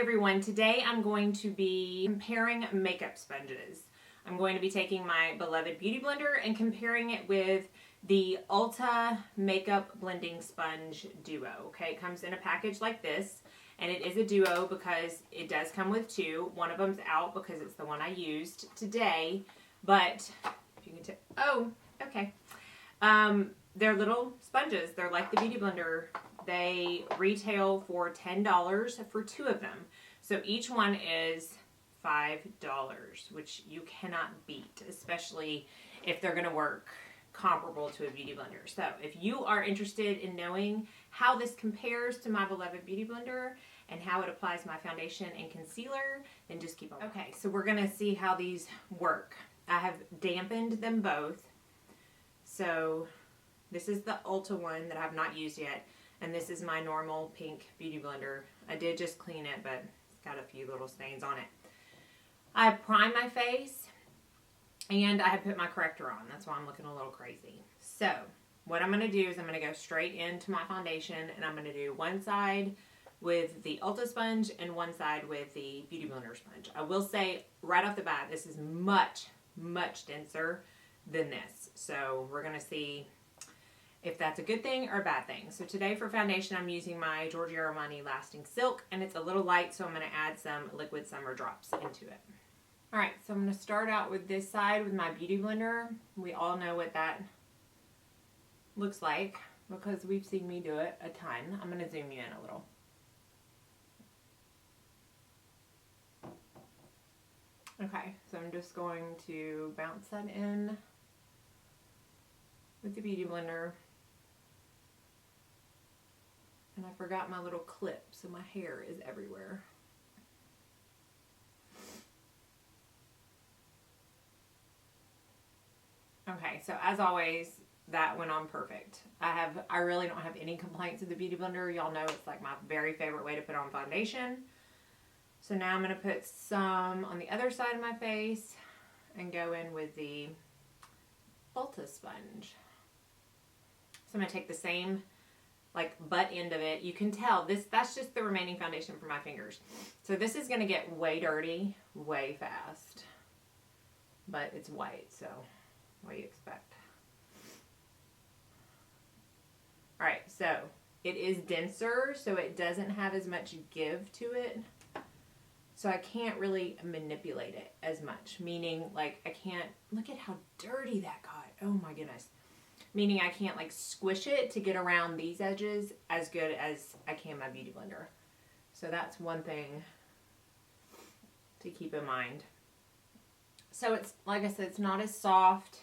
everyone, today I'm going to be comparing makeup sponges. I'm going to be taking my beloved Beauty Blender and comparing it with the Ulta Makeup Blending Sponge Duo. Okay, it comes in a package like this, and it is a duo because it does come with two. One of them's out because it's the one I used today, but if you can oh, okay. They're little sponges. They're like the Beauty Blender. They retail for $10 for two of them. So each one is $5, which you cannot beat, especially if they're going to work comparable to a Beauty Blender. So if you are interested in knowing how this compares to my beloved Beauty Blender and how it applies my foundation and concealer, then just keep on. Okay, so we're going to see how these work. I have dampened them both. So this is the Ulta one that I have not used yet. And this is my normal pink Beauty Blender. I did just clean it, but it's got a few little stains on it. I have primed my face, and I have put my corrector on. That's why I'm looking a little crazy. So, what I'm going to do is I'm going to go straight into my foundation, and I'm going to do one side with the Ulta sponge and one side with the Beauty Blender sponge. I will say, right off the bat, this is much, much denser than this. So, we're going to see if that's a good thing or a bad thing. So today for foundation, I'm using my Giorgio Armani Lasting Silk, and it's a little light, so I'm going to add some liquid summer drops into it. Alright, so I'm going to start out with this side with my Beauty Blender. We all know what that looks like because we've seen me do it a ton. I'm going to zoom you in a little. Okay, so I'm just going to bounce that in with the Beauty Blender. And I forgot my little clip, so my hair is everywhere. Okay, so as always, that went on perfect. I really don't have any complaints with the Beauty Blender. Y'all know it's like my very favorite way to put on foundation. So now I'm going to put some on the other side of my face and go in with the Ulta sponge. So I'm going to take the same butt end of it. You can tell that's just the remaining foundation for my fingers. So this is going to get way dirty way fast. But it's white, so what do you expect? Alright, so it is denser, so it doesn't have as much give to it. So I can't really manipulate it as much. Meaning, I can't, look at how dirty that got. Oh my goodness. Meaning I can't squish it to get around these edges as good as I can my Beauty Blender. So that's one thing to keep in mind. So it's, like I said, it's not as soft.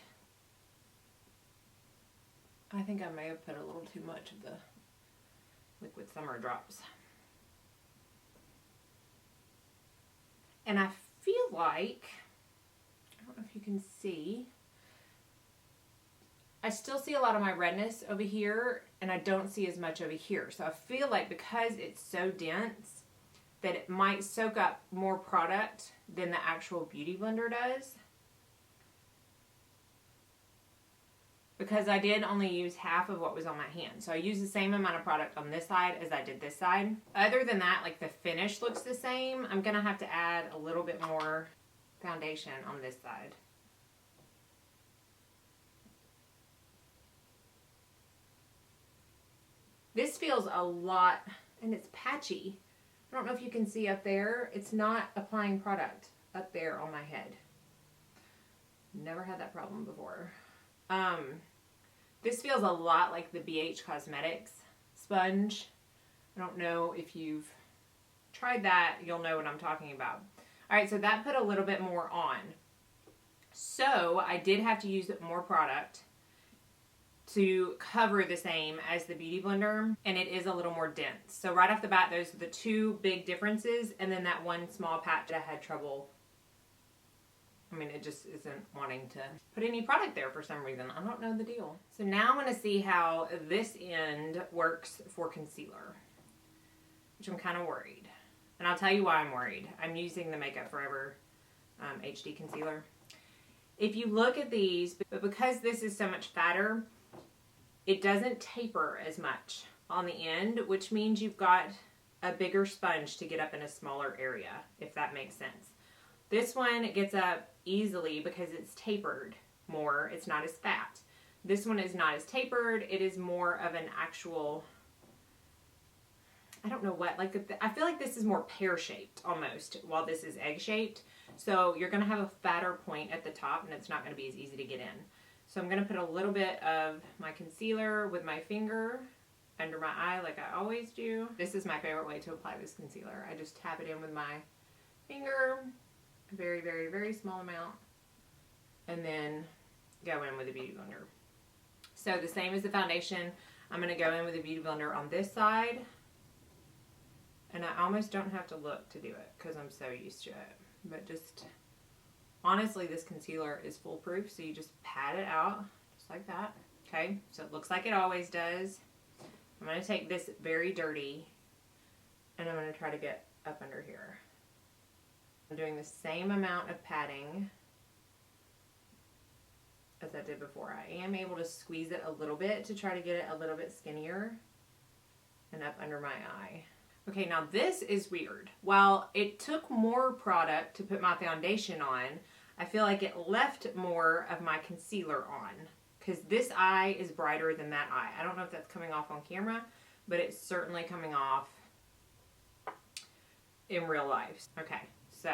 I think I may have put a little too much of the liquid summer drops. And I feel like, I don't know if you can see, I still see a lot of my redness over here, and I don't see as much over here. So I feel like because it's so dense that it might soak up more product than the actual Beauty Blender does. Because I did only use half of what was on my hand. So I used the same amount of product on this side as I did this side. Other than that, the finish looks the same. I'm going to have to add a little bit more foundation on this side. This feels a lot, and it's patchy. I don't know if you can see up there. It's not applying product up there on my head. Never had that problem before. This feels a lot like the BH Cosmetics sponge. I don't know if you've tried that. You'll know what I'm talking about. Alright, so that put a little bit more on. So I did have to use more product to cover the same as the Beauty Blender, and it is a little more dense. So right off the bat, those are the two big differences, and then that one small patch that I had trouble. It just isn't wanting to put any product there for some reason. I don't know the deal. So now I'm going to see how this end works for concealer, which I'm kind of worried. And I'll tell you why I'm worried. I'm using the Makeup Forever HD concealer. If you look at these, but because this is so much fatter, it doesn't taper as much on the end, which means you've got a bigger sponge to get up in a smaller area, if that makes sense. This one gets up easily because it's tapered more. It's not as fat. This one is not as tapered. It is more of an actual, I don't know what, like, I feel like this is more pear-shaped almost, while this is egg-shaped. So you're going to have a fatter point at the top, and it's not going to be as easy to get in. So I'm going to put a little bit of my concealer with my finger under my eye like I always do. This is my favorite way to apply this concealer. I just tap it in with my finger, a very, very, very small amount, and then go in with a beauty blender. So the same as the foundation, I'm going to go in with a beauty blender on this side, and I almost don't have to look to do it because I'm so used to it. But just, honestly, this concealer is foolproof, so you just pat it out just like that. Okay, so it looks like it always does. I'm going to take this very dirty, and I'm going to try to get up under here. I'm doing the same amount of patting as I did before. I am able to squeeze it a little bit to try to get it a little bit skinnier and up under my eye. Okay, now this is weird. While it took more product to put my foundation on, I feel like it left more of my concealer on, because this eye is brighter than that eye. I don't know if that's coming off on camera, but it's certainly coming off in real life. Okay, so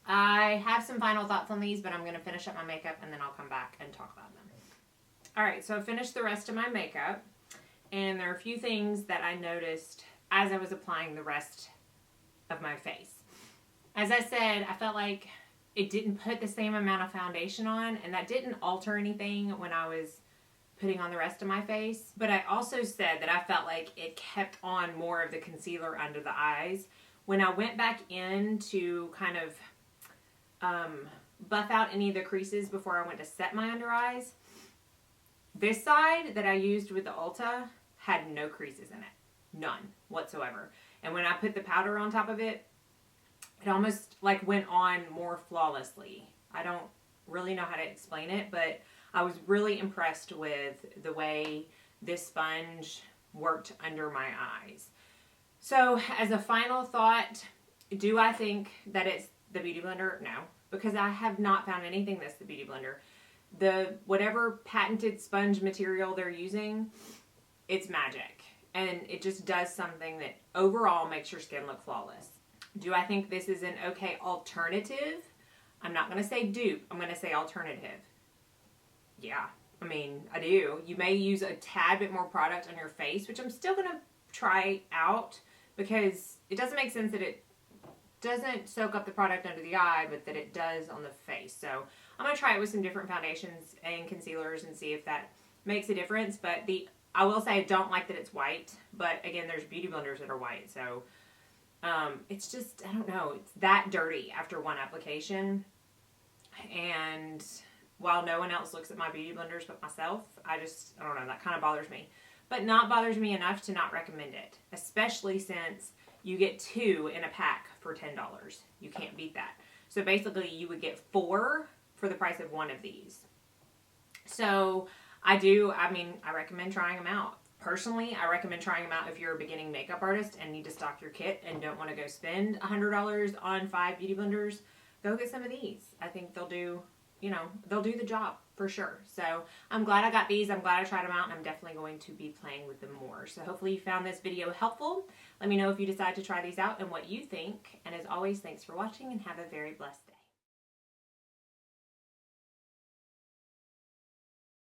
I have some final thoughts on these, but I'm going to finish up my makeup and then I'll come back and talk about them. Alright, so I finished the rest of my makeup, and there are a few things that I noticed as I was applying the rest of my face. As I said, I felt like it didn't put the same amount of foundation on, and that didn't alter anything when I was putting on the rest of my face. But I also said that I felt like it kept on more of the concealer under the eyes. When I went back in to kind of buff out any of the creases before I went to set my under eyes, this side that I used with the Ulta had no creases in it. None whatsoever. And when I put the powder on top of it, it almost like went on more flawlessly. I don't really know how to explain it, but I was really impressed with the way this sponge worked under my eyes. So as a final thought, do I think that it's the Beauty Blender? No, because I have not found anything that's the Beauty Blender. The whatever patented sponge material they're using, it's magic. And it just does something that overall makes your skin look flawless. Do I think this is an okay alternative? I'm not going to say dupe. I'm going to say alternative. Yeah, I mean, I do. You may use a tad bit more product on your face, which I'm still going to try out, because it doesn't make sense that it doesn't soak up the product under the eye, but that it does on the face. So I'm going to try it with some different foundations and concealers and see if that makes a difference. But I will say I don't like that it's white, but again, there's beauty blenders that are white, so it's just, I don't know, it's that dirty after one application. And while no one else looks at my beauty blenders but myself, I don't know, that kind of bothers me. But not bothers me enough to not recommend it, especially since you get 2 in a pack for $10. You can't beat that. So basically you would get 4 for the price of 1 of these. So I recommend trying them out. Personally, I recommend trying them out if you're a beginning makeup artist and need to stock your kit and don't want to go spend $100 on 5 beauty blenders. Go get some of these. I think they'll do the job for sure. So I'm glad I got these. I'm glad I tried them out, and I'm definitely going to be playing with them more. So hopefully you found this video helpful. Let me know if you decide to try these out and what you think. And as always, thanks for watching and have a very blessed day.